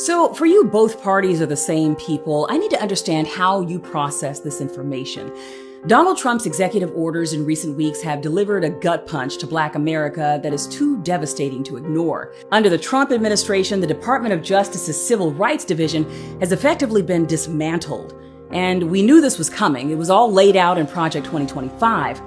So, for you, both parties are the same people. I need to understand how you process this information. Donald Trump's executive orders in recent weeks have delivered a gut punch to Black America that is too devastating to ignore. Under the Trump administration, the Department of Justice's Civil Rights Division has effectively been dismantled. And we knew this was coming. It was all laid out in Project 2025.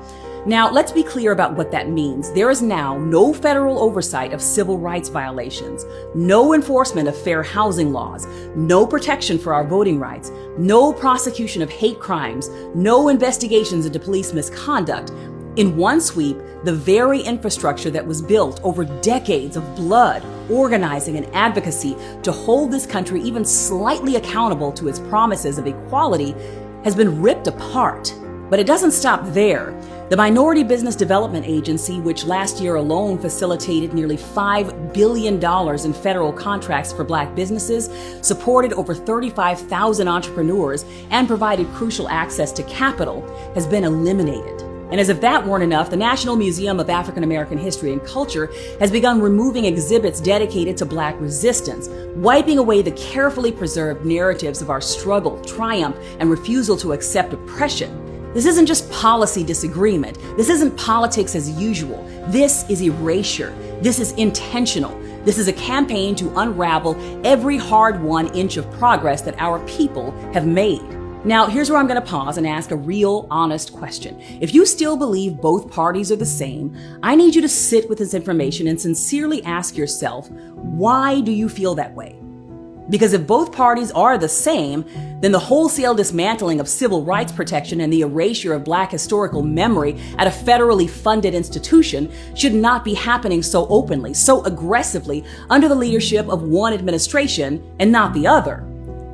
Now, let's be clear about what that means. There is now no federal oversight of civil rights violations, no enforcement of fair housing laws, no protection for our voting rights, no prosecution of hate crimes, no investigations into police misconduct. In one sweep, the very infrastructure that was built over decades of blood, organizing, and advocacy to hold this country even slightly accountable to its promises of equality has been ripped apart. But it doesn't stop there. The Minority Business Development Agency, which last year alone facilitated nearly $5 billion in federal contracts for Black businesses, supported over 35,000 entrepreneurs, and provided crucial access to capital, has been eliminated. And as if that weren't enough, the National Museum of African American History and Culture has begun removing exhibits dedicated to Black resistance, wiping away the carefully preserved narratives of our struggle, triumph, and refusal to accept oppression. This isn't just policy disagreement. This isn't politics as usual. This is erasure. This is intentional. This is a campaign to unravel every hard-won inch of progress that our people have made. Now, here's where I'm going to pause and ask a real, honest question. If you still believe both parties are the same, I need you to sit with this information and sincerely ask yourself, why do you feel that way? Because if both parties are the same, then the wholesale dismantling of civil rights protection and the erasure of Black historical memory at a federally funded institution should not be happening so openly, so aggressively, under the leadership of one administration and not the other.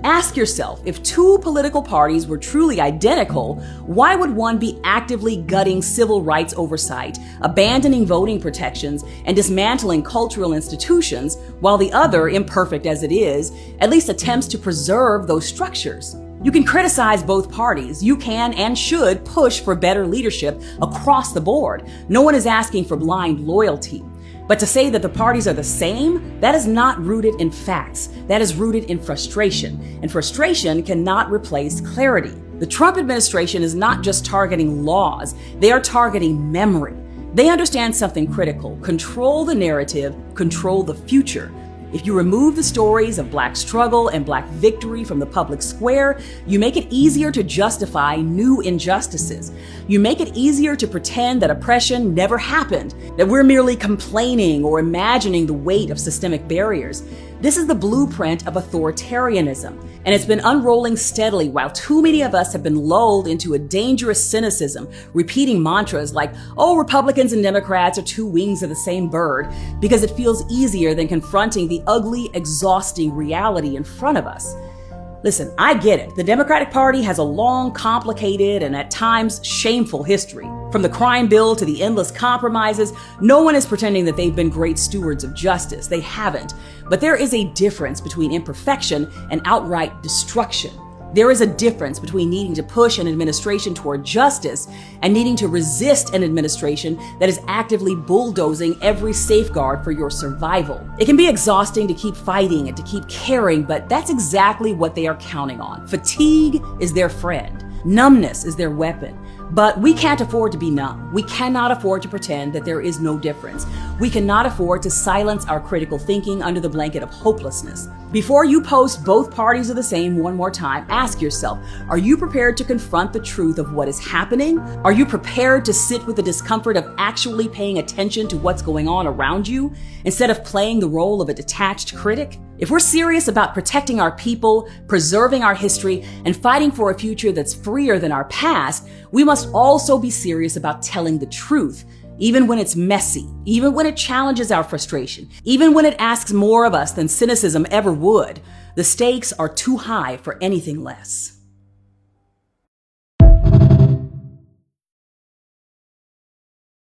Ask yourself, if two political parties were truly identical, why would one be actively gutting civil rights oversight, abandoning voting protections, and dismantling cultural institutions, while the other, imperfect as it is, at least attempts to preserve those structures? You can criticize both parties. You can and should push for better leadership across the board. No one is asking for blind loyalty. But to say that the parties are the same, that is not rooted in facts. That is rooted in frustration. And frustration cannot replace clarity. The Trump administration is not just targeting laws, they are targeting memory. They understand something critical. Control the narrative, control the future. If you remove the stories of Black struggle and Black victory from the public square, you make it easier to justify new injustices. You make it easier to pretend that oppression never happened, that we're merely complaining or imagining the weight of systemic barriers. This is the blueprint of authoritarianism, and it's been unrolling steadily while too many of us have been lulled into a dangerous cynicism, repeating mantras like, oh, Republicans and Democrats are two wings of the same bird, because it feels easier than confronting the ugly, exhausting reality in front of us. Listen, I get it. The Democratic Party has a long, complicated, and at times shameful history. From the crime bill to the endless compromises, no one is pretending that they've been great stewards of justice. They haven't. But there is a difference between imperfection and outright destruction. There is a difference between needing to push an administration toward justice and needing to resist an administration that is actively bulldozing every safeguard for your survival. It can be exhausting to keep fighting and to keep caring, but that's exactly what they are counting on. Fatigue is their friend. Numbness is their weapon. But we can't afford to be numb. We cannot afford to pretend that there is no difference. We cannot afford to silence our critical thinking under the blanket of hopelessness. Before you post both parties are the same one more time, ask yourself, are you prepared to confront the truth of what is happening? Are you prepared to sit with the discomfort of actually paying attention to what's going on around you instead of playing the role of a detached critic? If we're serious about protecting our people, preserving our history, and fighting for a future that's freer than our past, we must also be serious about telling the truth, even when it's messy, even when it challenges our frustration, even when it asks more of us than cynicism ever would. The stakes are too high for anything less.